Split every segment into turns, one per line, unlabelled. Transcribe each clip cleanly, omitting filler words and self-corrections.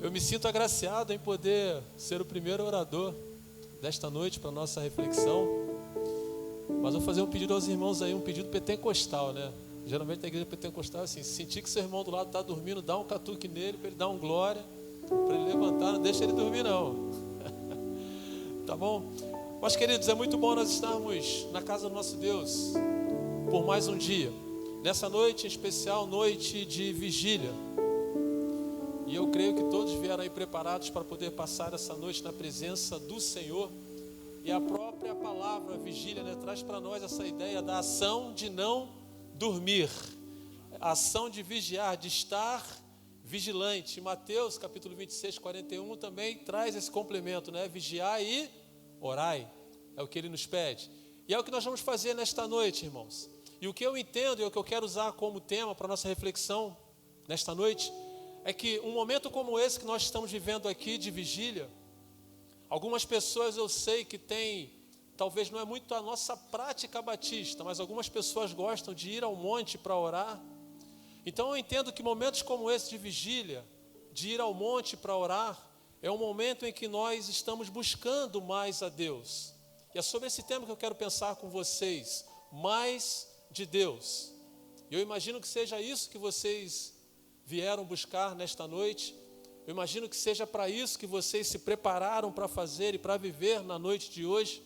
Eu me sinto agraciado em poder ser o primeiro orador desta noite para a nossa reflexão. Mas vou fazer um pedido aos irmãos aí, um pedido pentecostal, né? Geralmente na igreja pentecostal é assim: se sentir que seu irmão do lado está dormindo, dá um catuque nele para ele dar um glória, para ele levantar, não deixa ele dormir não. Tá bom? Mas queridos, é muito bom nós estarmos na casa do nosso Deus por mais um dia. Nessa noite em especial, noite de vigília. E eu creio que todos vieram aí preparados para poder passar essa noite na presença do Senhor. E a própria palavra vigília, né, traz para nós essa ideia da ação de não dormir. A ação de vigiar, de estar vigilante. Mateus capítulo 26, 41 também traz esse complemento, né? Vigiar e orai. É o que ele nos pede. E é o que nós vamos fazer nesta noite, irmãos. E o que eu entendo e o que eu quero usar como tema para a nossa reflexão nesta noite é que um momento como esse que nós estamos vivendo aqui de vigília, algumas pessoas eu sei que têm, talvez não é muito a nossa prática batista, mas algumas pessoas gostam de ir ao monte para orar. Então eu entendo que momentos como esse de vigília, de ir ao monte para orar, é um momento em que nós estamos buscando mais a Deus. E é sobre esse tema que eu quero pensar com vocês, mais de Deus. E eu imagino que seja isso que vocês vieram buscar nesta noite. Eu imagino que seja para isso que vocês se prepararam para fazer e para viver na noite de hoje.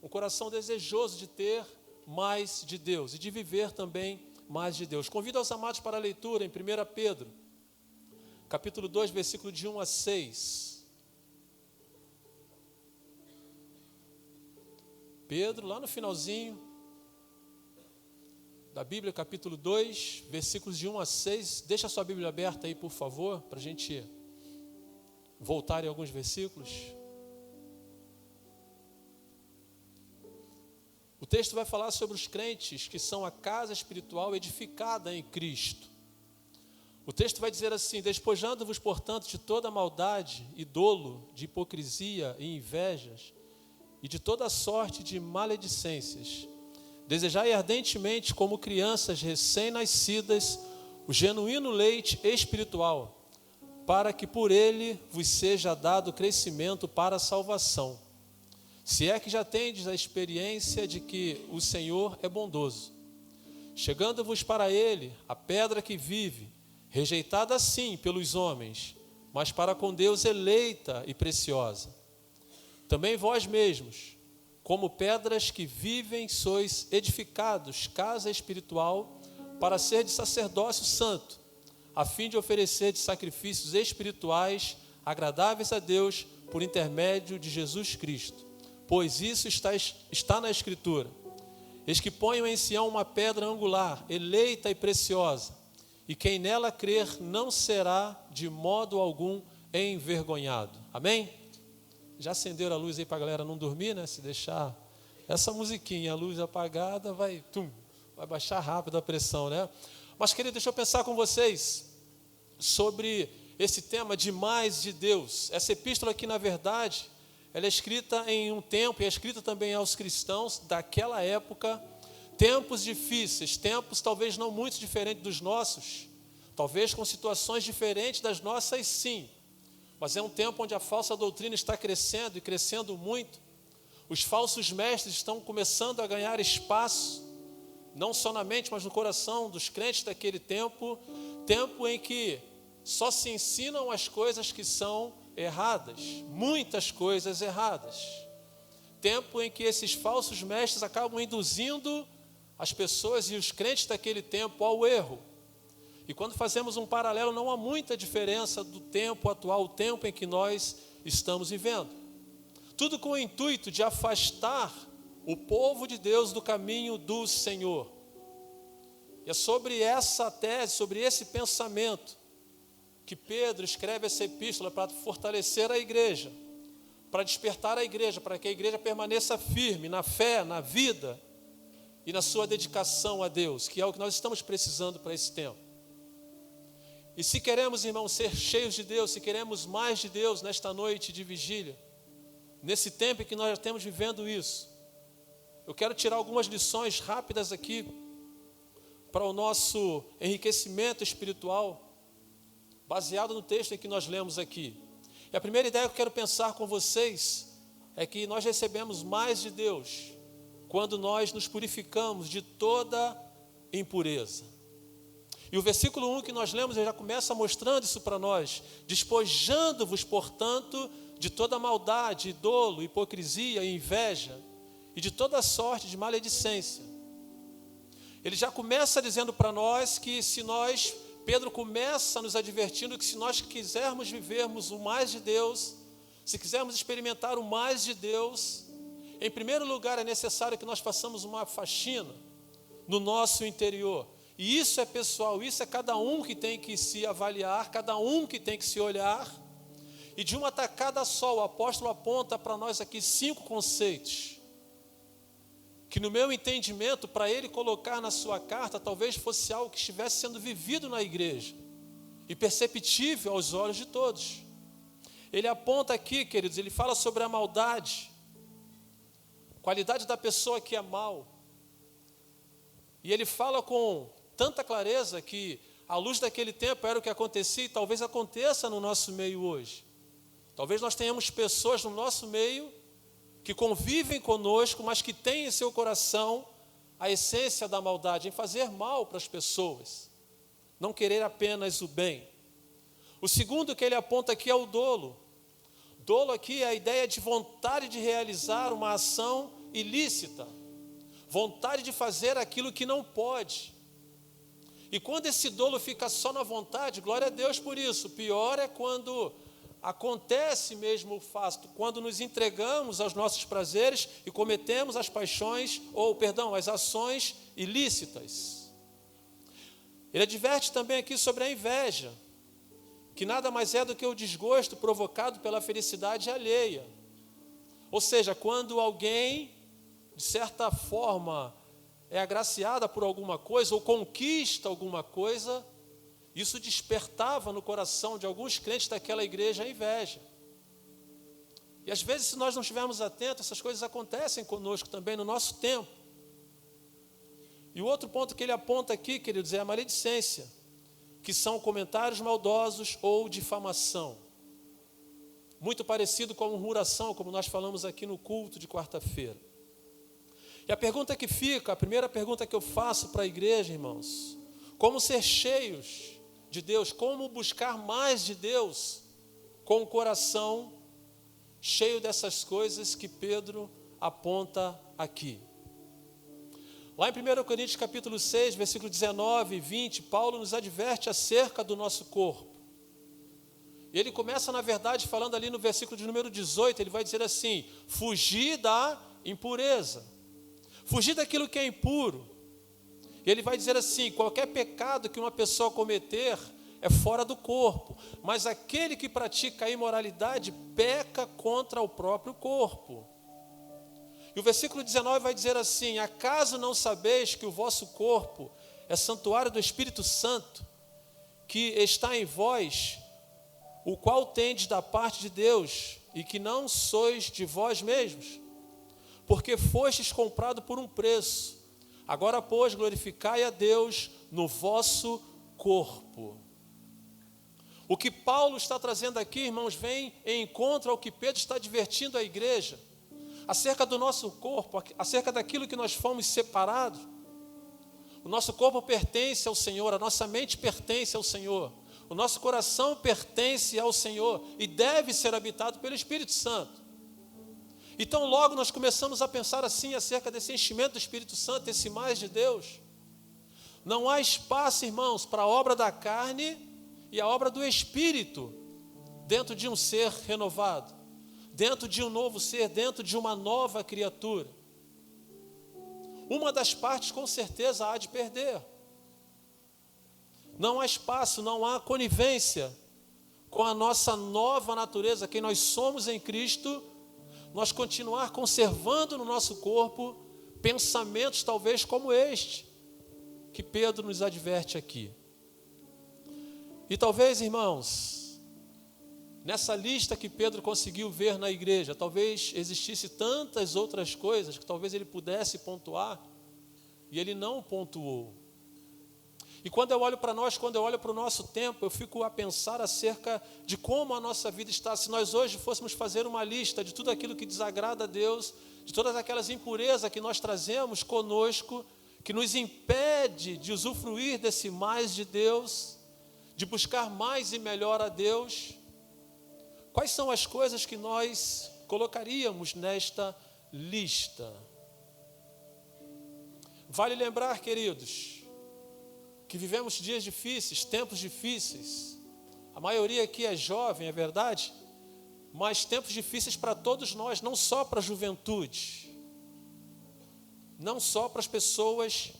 Um coração desejoso de ter mais de Deus e de viver também mais de Deus. Convido aos amados para a leitura em 1 Pedro, capítulo 2, versículo de 1 a 6. Pedro, lá no finalzinho da Bíblia, capítulo 2, versículos de 1 a 6. Deixa a sua Bíblia aberta aí, por favor, para a gente voltar em alguns versículos. O texto vai falar sobre os crentes que são a casa espiritual edificada em Cristo. O texto vai dizer assim: despojando-vos, portanto, de toda maldade e dolo, de hipocrisia e invejas, e de toda sorte de maledicências, desejai ardentemente, como crianças recém-nascidas, o genuíno leite espiritual, para que por ele vos seja dado crescimento para a salvação. Se é que já tendes a experiência de que o Senhor é bondoso. Chegando-vos para ele, a pedra que vive, rejeitada sim pelos homens, mas para com Deus eleita e preciosa. Também vós mesmos, como pedras que vivem, sois edificados, casa espiritual, para ser de sacerdócio santo, a fim de oferecer de sacrifícios espirituais, agradáveis a Deus, por intermédio de Jesus Cristo. Pois isso está na Escritura. Eis que ponho em Sião uma pedra angular, eleita e preciosa, e quem nela crer não será de modo algum envergonhado. Amém? Já acenderam a luz aí para a galera não dormir, né? Se deixar essa musiquinha, a luz apagada, vai baixar rápido a pressão, né? Mas, querido, deixa eu pensar com vocês sobre esse tema de mais de Deus. Essa epístola aqui, na verdade, ela é escrita em um tempo, e é escrita também aos cristãos daquela época, tempos difíceis, tempos talvez não muito diferentes dos nossos, talvez com situações diferentes das nossas, sim, mas é um tempo onde a falsa doutrina está crescendo e crescendo muito. Os falsos mestres estão começando a ganhar espaço, não só na mente, mas no coração dos crentes daquele tempo, tempo em que só se ensinam as coisas que são erradas, muitas coisas erradas. Tempo em que esses falsos mestres acabam induzindo as pessoas e os crentes daquele tempo ao erro. E quando fazemos um paralelo, não há muita diferença do tempo atual, o tempo em que nós estamos vivendo. Tudo com o intuito de afastar o povo de Deus do caminho do Senhor. E é sobre essa tese, sobre esse pensamento, que Pedro escreve essa epístola para fortalecer a igreja, para despertar a igreja, para que a igreja permaneça firme na fé, na vida e na sua dedicação a Deus, que é o que nós estamos precisando para esse tempo. E se queremos, irmãos, ser cheios de Deus, se queremos mais de Deus nesta noite de vigília, nesse tempo em que nós já estamos vivendo isso, eu quero tirar algumas lições rápidas aqui para o nosso enriquecimento espiritual, baseado no texto em que nós lemos aqui. E a primeira ideia que eu quero pensar com vocês é que nós recebemos mais de Deus quando nós nos purificamos de toda impureza. E o versículo 1 que nós lemos, ele já começa mostrando isso para nós. Despojando-vos, portanto, de toda maldade, dolo, hipocrisia e inveja, e de toda sorte de maledicência. Ele já começa dizendo para nós que Pedro começa nos advertindo que se nós quisermos vivermos o mais de Deus, se quisermos experimentar o mais de Deus, em primeiro lugar é necessário que nós façamos uma faxina no nosso interior. E isso é pessoal, isso é cada um que tem que se avaliar, cada um que tem que se olhar. E de uma tacada só, o apóstolo aponta para nós aqui 5 conceitos, que no meu entendimento, para ele colocar na sua carta, talvez fosse algo que estivesse sendo vivido na igreja, e perceptível aos olhos de todos. Ele aponta aqui, queridos, ele fala sobre a maldade, qualidade da pessoa que é mal. E ele fala com tanta clareza que, à luz daquele tempo, era o que acontecia e talvez aconteça no nosso meio hoje. Talvez nós tenhamos pessoas no nosso meio que convivem conosco, mas que têm em seu coração a essência da maldade, em fazer mal para as pessoas, não querer apenas o bem. O segundo que ele aponta aqui é o dolo. Dolo aqui é a ideia de vontade de realizar uma ação ilícita, vontade de fazer aquilo que não pode. E quando esse dolo fica só na vontade, glória a Deus por isso. Pior é quando acontece mesmo o fato, quando nos entregamos aos nossos prazeres e cometemos as as ações ilícitas. Ele adverte também aqui sobre a inveja, que nada mais é do que o desgosto provocado pela felicidade alheia. Ou seja, quando alguém, de certa forma, é agraciada por alguma coisa ou conquista alguma coisa, isso despertava no coração de alguns crentes daquela igreja a inveja. E às vezes, se nós não estivermos atentos, essas coisas acontecem conosco também no nosso tempo. E o outro ponto que ele aponta aqui, queridos, é a maledicência, que são comentários maldosos ou difamação. Muito parecido com a murmuração, como nós falamos aqui no culto de quarta-feira. E a pergunta que fica, a primeira pergunta que eu faço para a igreja, irmãos, como ser cheios de Deus, como buscar mais de Deus com o coração cheio dessas coisas que Pedro aponta aqui. Lá em 1 Coríntios capítulo 6, versículo 19 e 20, Paulo nos adverte acerca do nosso corpo. E ele começa, na verdade, falando ali no versículo de número 18, ele vai dizer assim: fugir da impureza, fugir daquilo que é impuro. E ele vai dizer assim: qualquer pecado que uma pessoa cometer é fora do corpo, mas aquele que pratica a imoralidade peca contra o próprio corpo. E o versículo 19 vai dizer assim: acaso não sabeis que o vosso corpo é santuário do Espírito Santo, que está em vós, o qual tendes da parte de Deus, e que não sois de vós mesmos? Porque fostes comprado por um preço. Agora, pois, glorificai a Deus no vosso corpo. O que Paulo está trazendo aqui, irmãos, vem em encontro ao que Pedro está advertindo a igreja, acerca do nosso corpo, acerca daquilo que nós fomos separados. O nosso corpo pertence ao Senhor, a nossa mente pertence ao Senhor, o nosso coração pertence ao Senhor e deve ser habitado pelo Espírito Santo. Então logo nós começamos a pensar assim acerca desse enchimento do Espírito Santo, esse mais de Deus. Não há espaço, irmãos, para a obra da carne e a obra do Espírito dentro de um ser renovado, dentro de um novo ser, dentro de uma nova criatura. Uma das partes com certeza há de perder. Não há espaço, não há conivência com a nossa nova natureza, quem nós somos em Cristo, nós continuar conservando no nosso corpo pensamentos talvez como este, que Pedro nos adverte aqui. E talvez, irmãos, nessa lista que Pedro conseguiu ver na igreja, talvez existisse tantas outras coisas que talvez ele pudesse pontuar, e ele não pontuou. E quando eu olho para nós, quando eu olho para o nosso tempo, eu fico a pensar acerca de como a nossa vida está. Se nós hoje fôssemos fazer uma lista de tudo aquilo que desagrada a Deus, de todas aquelas impurezas que nós trazemos conosco, que nos impede de usufruir desse mais de Deus, de buscar mais e melhor a Deus, quais são as coisas que nós colocaríamos nesta lista? Vale lembrar, queridos, que vivemos dias difíceis, tempos difíceis. A maioria aqui é jovem, é verdade? Mas tempos difíceis para todos nós, não só para a juventude, não só para as pessoas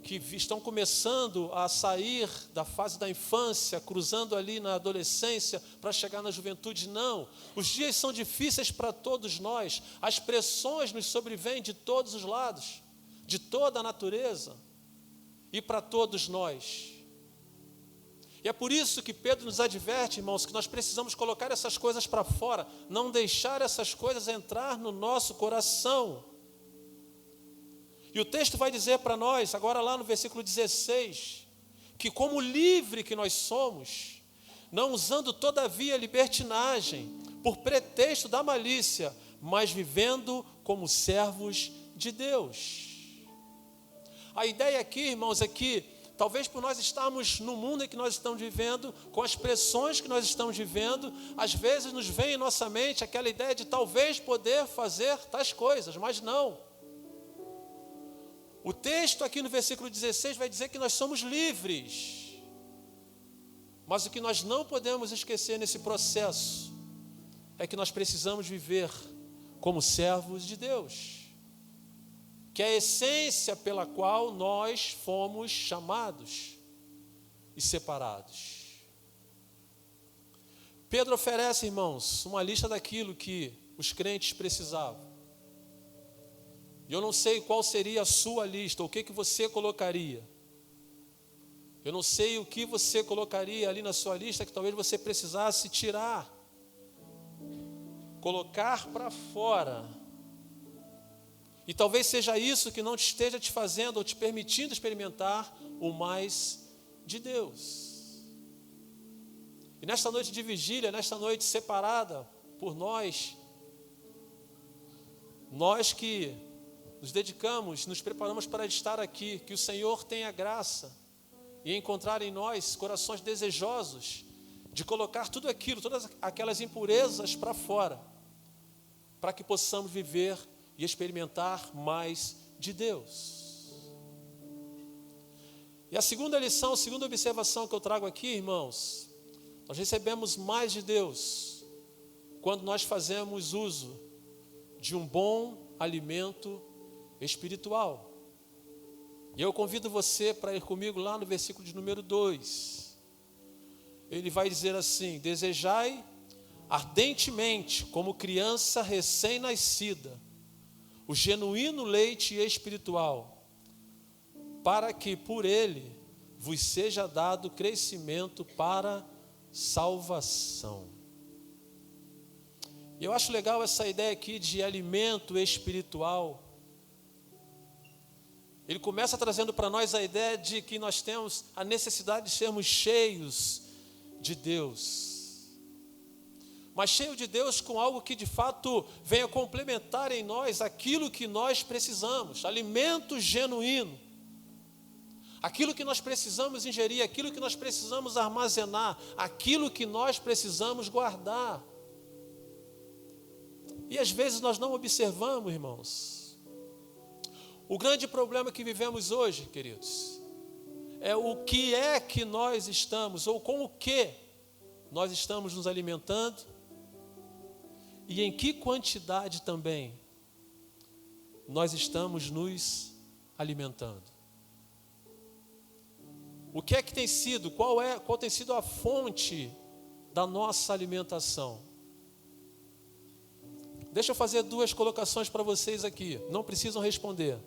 que estão começando a sair da fase da infância, cruzando ali na adolescência para chegar na juventude, não. Os dias são difíceis para todos nós, as pressões nos sobrevêm de todos os lados, de toda a natureza e para todos nós. E é por isso que Pedro nos adverte, irmãos, que nós precisamos colocar essas coisas para fora, não deixar essas coisas entrar no nosso coração. E o texto vai dizer para nós, agora lá no versículo 16, que como livre que nós somos, não usando todavia libertinagem, por pretexto da malícia, mas vivendo como servos de Deus. A ideia aqui, irmãos, é que talvez por nós estarmos no mundo em que nós estamos vivendo, com as pressões que nós estamos vivendo, às vezes nos vem em nossa mente aquela ideia de talvez poder fazer tais coisas, mas não. O texto aqui no versículo 16 vai dizer que nós somos livres. Mas o que nós não podemos esquecer nesse processo é que nós precisamos viver como servos de Deus, que é a essência pela qual nós fomos chamados e separados. Pedro oferece, irmãos, uma lista daquilo que os crentes precisavam. E eu não sei qual seria a sua lista, o que você colocaria. Eu não sei o que você colocaria ali na sua lista que talvez você precisasse tirar, colocar para fora. E talvez seja isso que não esteja te fazendo ou te permitindo experimentar o mais de Deus. E nesta noite de vigília, nesta noite separada por nós que nos dedicamos, nos preparamos para estar aqui, que o Senhor tenha graça e encontrar em nós corações desejosos de colocar tudo aquilo, todas aquelas impurezas para fora, para que possamos viver e experimentar mais de Deus. E a segunda lição, a segunda observação que eu trago aqui, irmãos, nós recebemos mais de Deus quando nós fazemos uso de um bom alimento espiritual. E eu convido você para ir comigo lá no versículo de número 2. Ele vai dizer assim: desejai ardentemente, como criança recém-nascida, o genuíno leite espiritual, para que por ele vos seja dado crescimento para salvação. E eu acho legal essa ideia aqui de alimento espiritual. Ele começa trazendo para nós a ideia de que nós temos a necessidade de sermos cheios de Deus. Mas cheio de Deus com algo que de fato venha complementar em nós aquilo que nós precisamos, alimento genuíno. Aquilo que nós precisamos ingerir, aquilo que nós precisamos armazenar, aquilo que nós precisamos guardar. E às vezes nós não observamos, irmãos. O grande problema que vivemos hoje, queridos, é o que é que nós estamos, ou com o que nós estamos nos alimentando, e em que quantidade também nós estamos nos alimentando. O que é que tem sido, qual tem sido a fonte da nossa alimentação? Deixa eu fazer 2 colocações para vocês aqui, não precisam responder.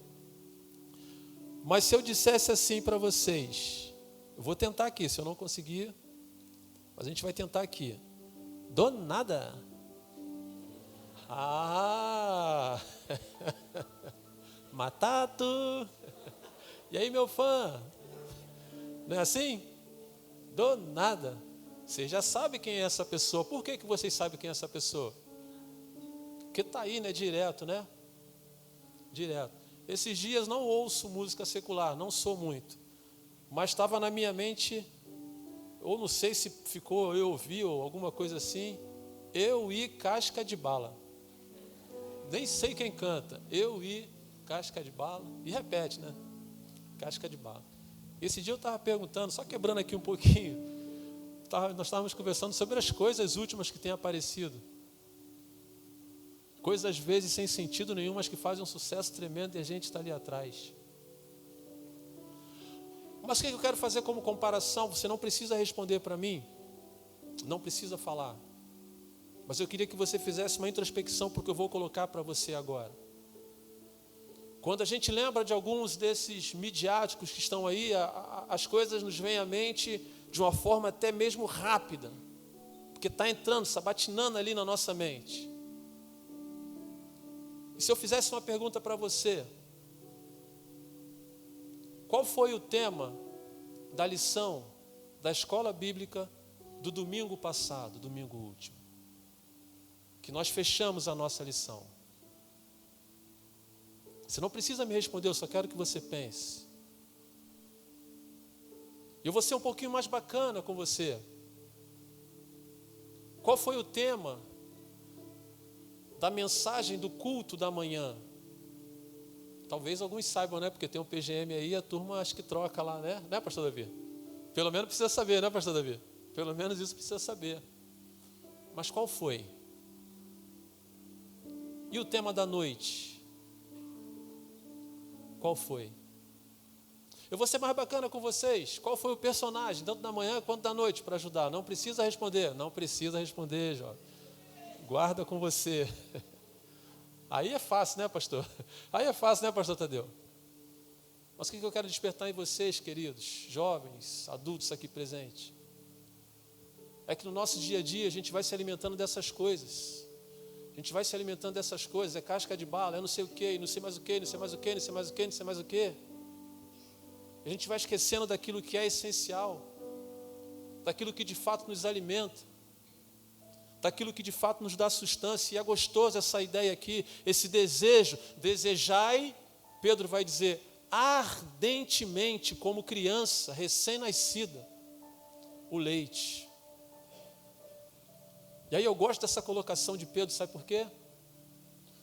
Mas se eu dissesse assim para vocês, eu vou tentar aqui, se eu não conseguir, mas a gente vai tentar aqui. Do nada. Matado. E aí, meu fã? Não é assim? Do nada. Você já sabe quem é essa pessoa. Por que vocês sabem quem é essa pessoa? Porque está aí, né? Direto, né? Direto. Esses dias não ouço música secular, não sou muito. Mas estava na minha mente, ou não sei se ficou, eu ouvi, ou alguma coisa assim, Eu e Casca de Bala. Nem sei quem canta. Eu e Casca de Bala. E repete, né? Casca de Bala. Esse dia eu estava perguntando, só quebrando aqui um pouquinho, nós estávamos conversando sobre as coisas últimas que têm aparecido. Coisas às vezes sem sentido nenhum, mas que fazem um sucesso tremendo e a gente está ali atrás. Mas o que eu quero fazer como comparação? Você não precisa responder para mim, não precisa falar. Mas eu queria que você fizesse uma introspecção porque eu vou colocar para você agora. Quando a gente lembra de alguns desses midiáticos que estão aí, as coisas nos vêm à mente de uma forma até mesmo rápida, porque está entrando, sabatinando ali na nossa mente. E se eu fizesse uma pergunta para você, qual foi o tema da lição da escola bíblica do domingo passado, domingo último? Que nós fechamos a nossa lição. Você não precisa me responder, eu só quero que você pense. E eu vou ser um pouquinho mais bacana com você. Qual foi o tema da mensagem do culto da manhã? Talvez alguns saibam, né? Porque tem um PGM aí, a turma acho que troca lá, né? Né, pastor Davi? Pelo menos precisa saber, né, pastor Davi? Pelo menos isso precisa saber. Mas qual foi? E o tema da noite? Qual foi? Eu vou ser mais bacana com vocês. Qual foi o personagem, tanto da manhã quanto da noite, para ajudar? Não precisa responder. Não precisa responder, jovem. Guarda com você. Aí é fácil, né, pastor? Aí é fácil, né, pastor Tadeu? Mas o que eu quero despertar em vocês, queridos, jovens, adultos aqui presentes? É que no nosso dia a dia a gente vai se alimentando dessas coisas. A gente vai se alimentando dessas coisas, é casca de bala, é não sei o quê, não sei mais o quê, não sei mais o quê, não sei mais o quê, não sei mais o quê. A gente vai esquecendo daquilo que é essencial, daquilo que de fato nos alimenta, daquilo que de fato nos dá sustância. E é gostoso essa ideia aqui, esse desejo. Desejai, Pedro vai dizer, ardentemente, como criança recém-nascida, o leite. E aí eu gosto dessa colocação de Pedro, sabe por quê?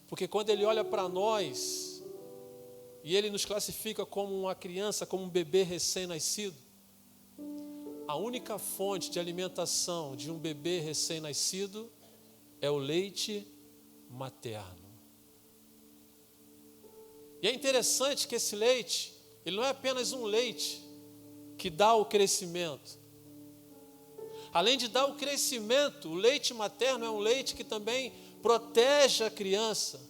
Porque quando ele olha para nós, e ele nos classifica como uma criança, como um bebê recém-nascido, a única fonte de alimentação de um bebê recém-nascido é o leite materno. E é interessante que esse leite, ele não é apenas um leite que dá o crescimento. Além de dar o crescimento, o leite materno é um leite que também protege a criança,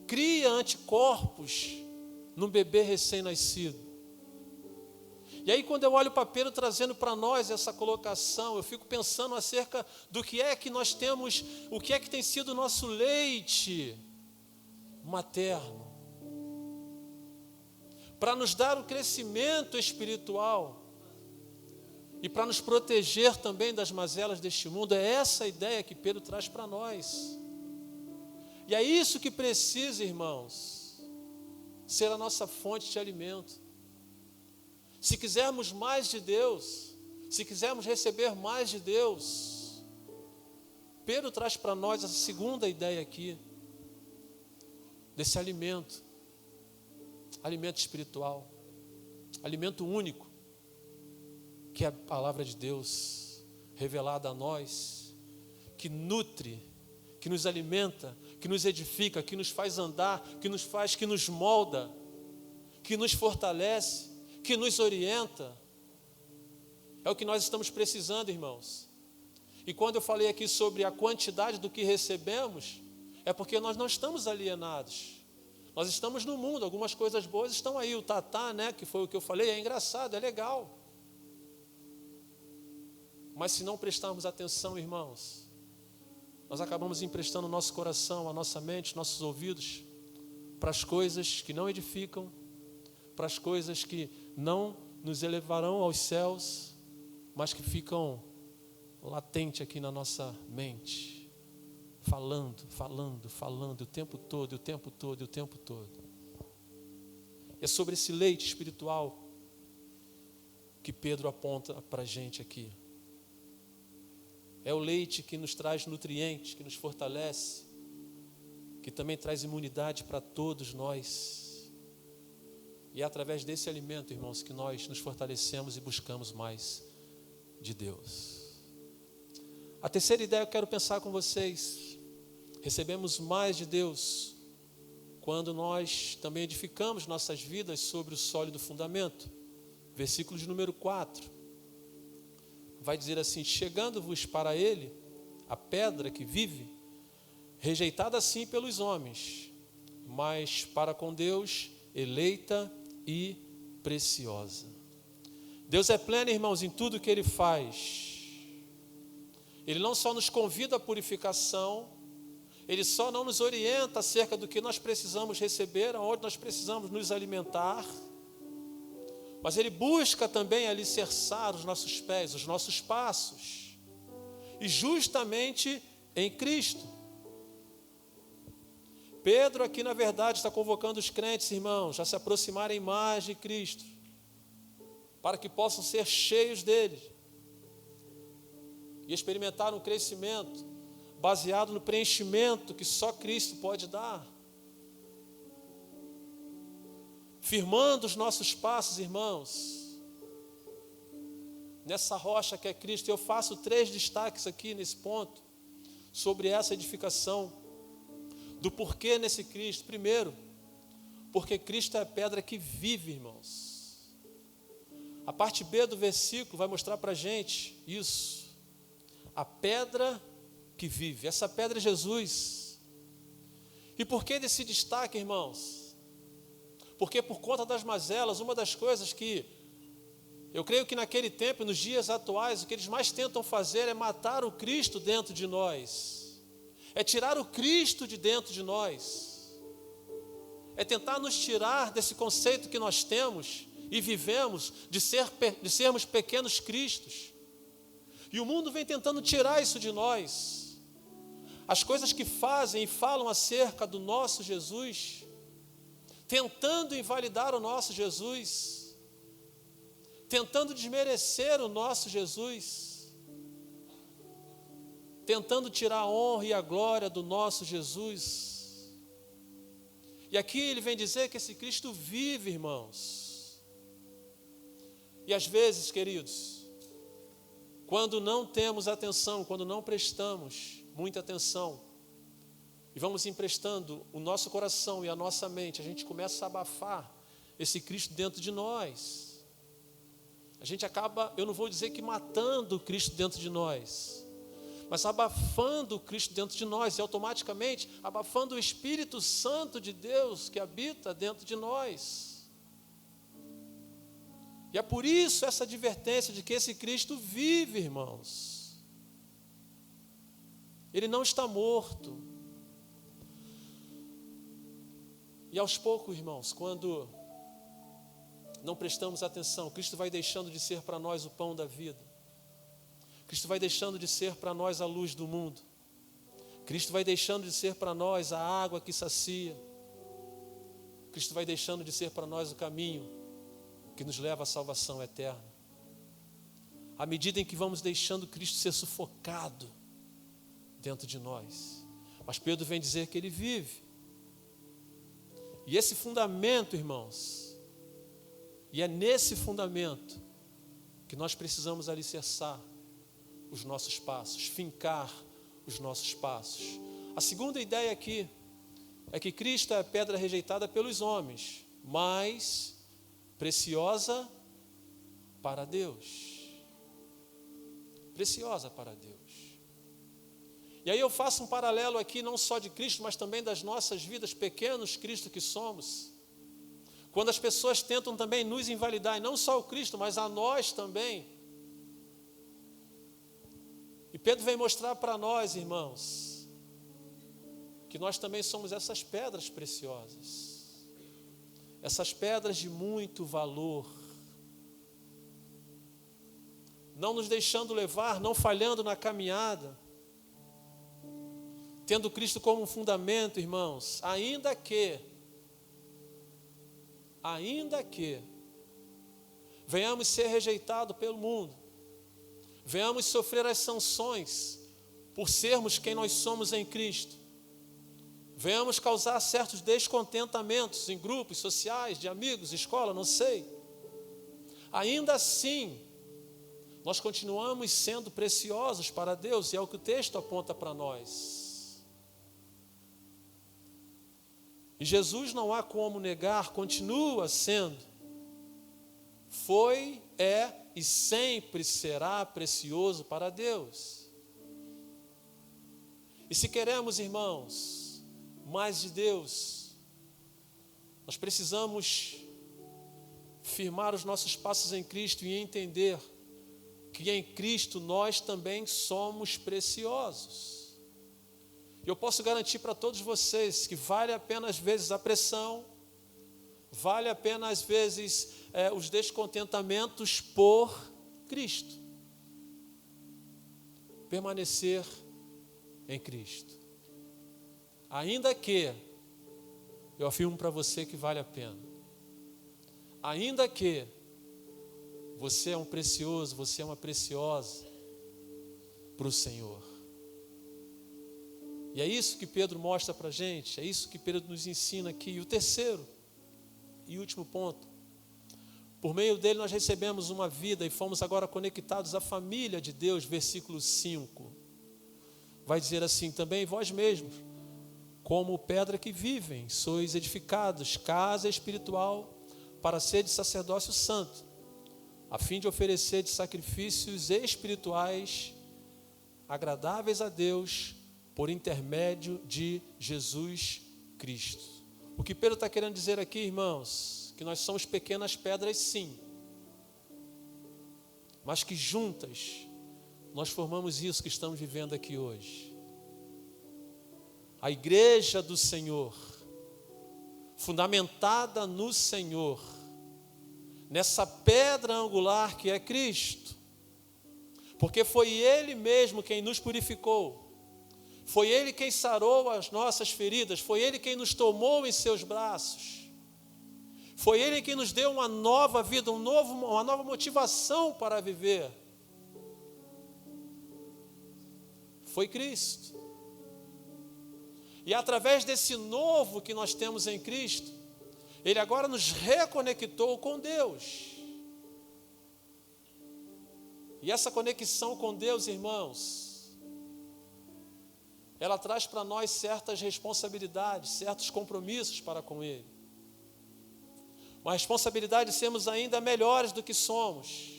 cria anticorpos no bebê recém-nascido. E aí quando eu olho para Pedro trazendo para nós essa colocação, eu fico pensando acerca do que é que nós temos, o que é que tem sido o nosso leite materno, para nos dar o crescimento espiritual e para nos proteger também das mazelas deste mundo. É essa a ideia que Pedro traz para nós. E é isso que precisa, irmãos, ser a nossa fonte de alimento. Se quisermos mais de Deus, se quisermos receber mais de Deus, Pedro traz para nós essa segunda ideia aqui, desse alimento, alimento espiritual, alimento único, que é a palavra de Deus revelada a nós, que nutre, que nos alimenta, que nos edifica, que nos faz andar, que nos molda, que nos fortalece, que nos orienta. É o que nós estamos precisando, irmãos. E quando eu falei aqui sobre a quantidade do que recebemos, é porque nós não estamos alienados. Nós estamos no mundo, algumas coisas boas estão aí. O tatá, né, que foi o que eu falei, é engraçado, é legal. Mas se não prestarmos atenção, irmãos, nós acabamos emprestando o nosso coração, a nossa mente, nossos ouvidos para as coisas que não edificam, para as coisas que não nos elevarão aos céus, mas que ficam latentes aqui na nossa mente, falando o tempo todo. É sobre esse leite espiritual que Pedro aponta para a gente aqui. É o leite que nos traz nutrientes, que nos fortalece, que também traz imunidade para todos nós. E é através desse alimento, irmãos, que nós nos fortalecemos e buscamos mais de Deus. A terceira ideia que eu quero pensar com vocês: recebemos mais de Deus quando nós também edificamos nossas vidas sobre o sólido fundamento. Versículo de número 4. Vai dizer assim: chegando-vos para ele, a pedra que vive, rejeitada assim pelos homens, mas para com Deus, eleita e preciosa. Deus é pleno, irmãos, em tudo que Ele faz. Ele não só nos convida à purificação, Ele só não nos orienta acerca do que nós precisamos receber, aonde nós precisamos nos alimentar, mas Ele busca também alicerçar os nossos pés, os nossos passos, e justamente em Cristo. Pedro aqui, na verdade, está convocando os crentes, irmãos, a se aproximarem mais de Cristo, para que possam ser cheios dele e experimentar um crescimento baseado no preenchimento que só Cristo pode dar. Firmando os nossos passos, irmãos, nessa rocha que é Cristo. Eu faço 3 destaques aqui nesse ponto, sobre essa edificação, do porquê nesse Cristo. Primeiro, porque Cristo é a pedra que vive, irmãos. A parte B do versículo vai mostrar para a gente isso. A pedra que vive. Essa pedra é Jesus. E por que desse destaque, irmãos? Porque por conta das mazelas, uma das coisas que eu creio que naquele tempo, nos dias atuais, o que eles mais tentam fazer é matar o Cristo dentro de nós. É tirar o Cristo de dentro de nós. É tentar nos tirar desse conceito que nós temos e vivemos de sermos pequenos cristos. E o mundo vem tentando tirar isso de nós. As coisas que fazem e falam acerca do nosso Jesus, tentando invalidar o nosso Jesus, tentando desmerecer o nosso Jesus, tentando tirar a honra e a glória do nosso Jesus. E aqui ele vem dizer que esse Cristo vive, irmãos. E às vezes, queridos, quando não temos atenção, quando não prestamos muita atenção, e vamos emprestando o nosso coração e a nossa mente, a gente começa a abafar esse Cristo dentro de nós. A gente acaba, eu não vou dizer que matando o Cristo dentro de nós, mas abafando o Cristo dentro de nós, e automaticamente abafando o Espírito Santo de Deus que habita dentro de nós. E é por isso essa advertência de que esse Cristo vive, irmãos. Ele não está morto. E aos poucos, irmãos, quando não prestamos atenção, Cristo vai deixando de ser para nós o pão da vida. Cristo vai deixando de ser para nós a luz do mundo. Cristo vai deixando de ser para nós a água que sacia. Cristo vai deixando de ser para nós o caminho que nos leva à salvação eterna. À medida em que vamos deixando Cristo ser sufocado dentro de nós. Mas Pedro vem dizer que Ele vive. E esse fundamento, irmãos, e é nesse fundamento que nós precisamos alicerçar os nossos passos, fincar os nossos passos. A segunda ideia aqui é que Cristo é a pedra rejeitada pelos homens, mas preciosa para Deus. Preciosa para Deus. E aí eu faço um paralelo aqui, não só de Cristo, mas também das nossas vidas, pequenos Cristo que somos. Quando as pessoas tentam também nos invalidar, e não só o Cristo, mas a nós também. E Pedro vem mostrar para nós, irmãos, que nós também somos essas pedras preciosas, essas pedras de muito valor, não nos deixando levar, não falhando na caminhada, tendo Cristo como um fundamento, irmãos, ainda que venhamos ser rejeitados pelo mundo, venhamos sofrer as sanções por sermos quem nós somos em Cristo, venhamos causar certos descontentamentos em grupos sociais, de amigos, escola, não sei. Ainda assim, nós continuamos sendo preciosos para Deus, e é o que o texto aponta para nós. E Jesus, não há como negar, continua sendo, foi, é e sempre será precioso para Deus. E se queremos, irmãos, mais de Deus, nós precisamos firmar os nossos passos em Cristo e entender que em Cristo nós também somos preciosos. Eu posso garantir para todos vocês que vale a pena às vezes a pressão, vale a pena às vezes os descontentamentos por Cristo. Permanecer em Cristo. Ainda que, eu afirmo para você que vale a pena. Ainda que você é um precioso, você é uma preciosa para o Senhor. E é isso que Pedro mostra para a gente, é isso que Pedro nos ensina aqui. E o terceiro e último ponto, por meio dele nós recebemos uma vida e fomos agora conectados à família de Deus, versículo 5. Vai dizer assim: também vós mesmos, como pedra que vivem, sois edificados, casa espiritual, para ser de sacerdócio santo, a fim de oferecer de sacrifícios espirituais agradáveis a Deus, por intermédio de Jesus Cristo. O que Pedro está querendo dizer aqui, irmãos, que nós somos pequenas pedras, sim, mas que juntas nós formamos isso que estamos vivendo aqui hoje. A igreja do Senhor, fundamentada no Senhor, nessa pedra angular que é Cristo, porque foi Ele mesmo quem nos purificou, foi Ele quem sarou as nossas feridas, foi Ele quem nos tomou em seus braços, foi Ele quem nos deu uma nova vida, uma nova motivação para viver. Foi Cristo. E através desse novo que nós temos em Cristo, Ele agora nos reconectou com Deus. E essa conexão com Deus, irmãos, ela traz para nós certas responsabilidades, certos compromissos para com Ele. Uma responsabilidade de sermos ainda melhores do que somos,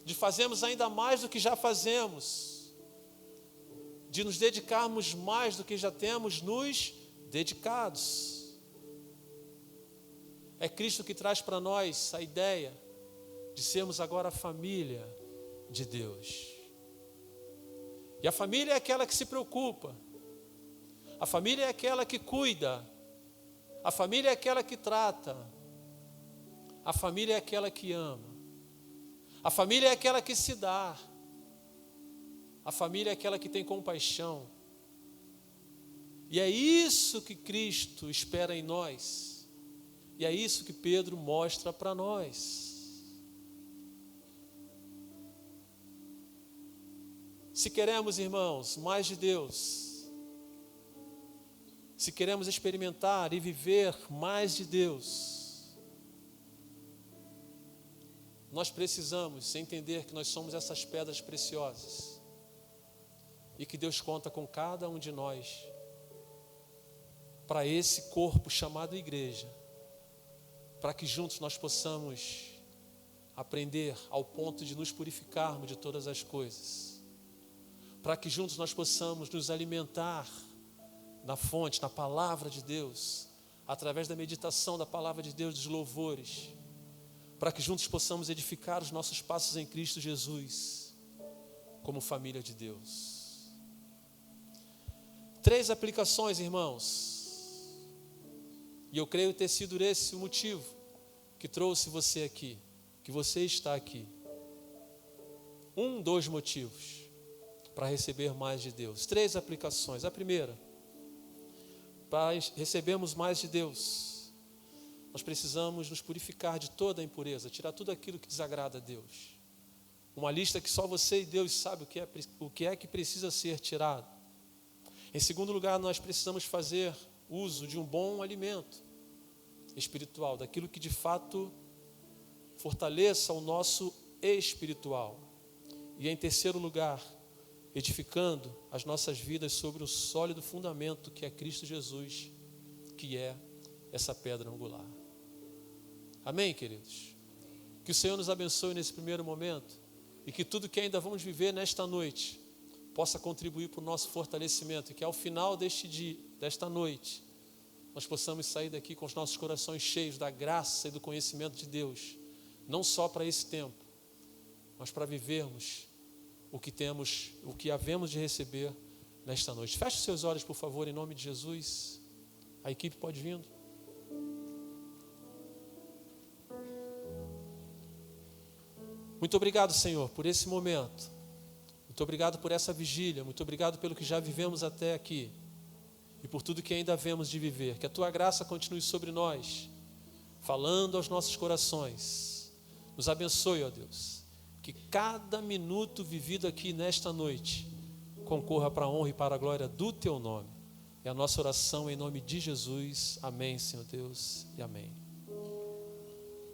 de fazermos ainda mais do que já fazemos, de nos dedicarmos mais do que já temos nos dedicados. É Cristo que traz para nós a ideia de sermos agora a família de Deus. E a família é aquela que se preocupa, a família é aquela que cuida, a família é aquela que trata, a família é aquela que ama, a família é aquela que se dá, a família é aquela que tem compaixão. E é isso que Cristo espera em nós. E é isso que Pedro mostra para nós. Se queremos, irmãos, mais de Deus, se queremos experimentar e viver mais de Deus, nós precisamos entender que nós somos essas pedras preciosas e que Deus conta com cada um de nós para esse corpo chamado igreja, para que juntos nós possamos aprender ao ponto de nos purificarmos de todas as coisas, para que juntos nós possamos nos alimentar na fonte, na palavra de Deus, através da meditação da palavra de Deus, dos louvores, para que juntos possamos edificar os nossos passos em Cristo Jesus, como família de Deus. 3 aplicações, irmãos, e eu creio ter sido esse o motivo que trouxe você aqui, que você está aqui. Dois motivos para receber mais de Deus. 3 aplicações. A primeira, para recebermos mais de Deus, nós precisamos nos purificar de toda a impureza, tirar tudo aquilo que desagrada a Deus. Uma lista que só você e Deus sabem o que é que precisa ser tirado. Em segundo lugar, nós precisamos fazer uso de um bom alimento espiritual, daquilo que de fato fortaleça o nosso espiritual. E em terceiro lugar, edificando as nossas vidas sobre o sólido fundamento que é Cristo Jesus, que é essa pedra angular. Amém, queridos? Que o Senhor nos abençoe nesse primeiro momento e que tudo que ainda vamos viver nesta noite possa contribuir para o nosso fortalecimento e que ao final desta noite, nós possamos sair daqui com os nossos corações cheios da graça e do conhecimento de Deus, não só para esse tempo, mas para vivermos o que havemos de receber nesta noite. Feche os seus olhos, por favor, em nome de Jesus. A equipe pode vir. Muito obrigado, Senhor, por esse momento. Muito obrigado por essa vigília. Muito obrigado pelo que já vivemos até aqui. E por tudo que ainda havemos de viver. Que a Tua graça continue sobre nós, falando aos nossos corações. Nos abençoe, ó Deus. Que cada minuto vivido aqui nesta noite concorra para a honra e para a glória do Teu nome. É a nossa oração em nome de Jesus. Amém, Senhor Deus, e amém.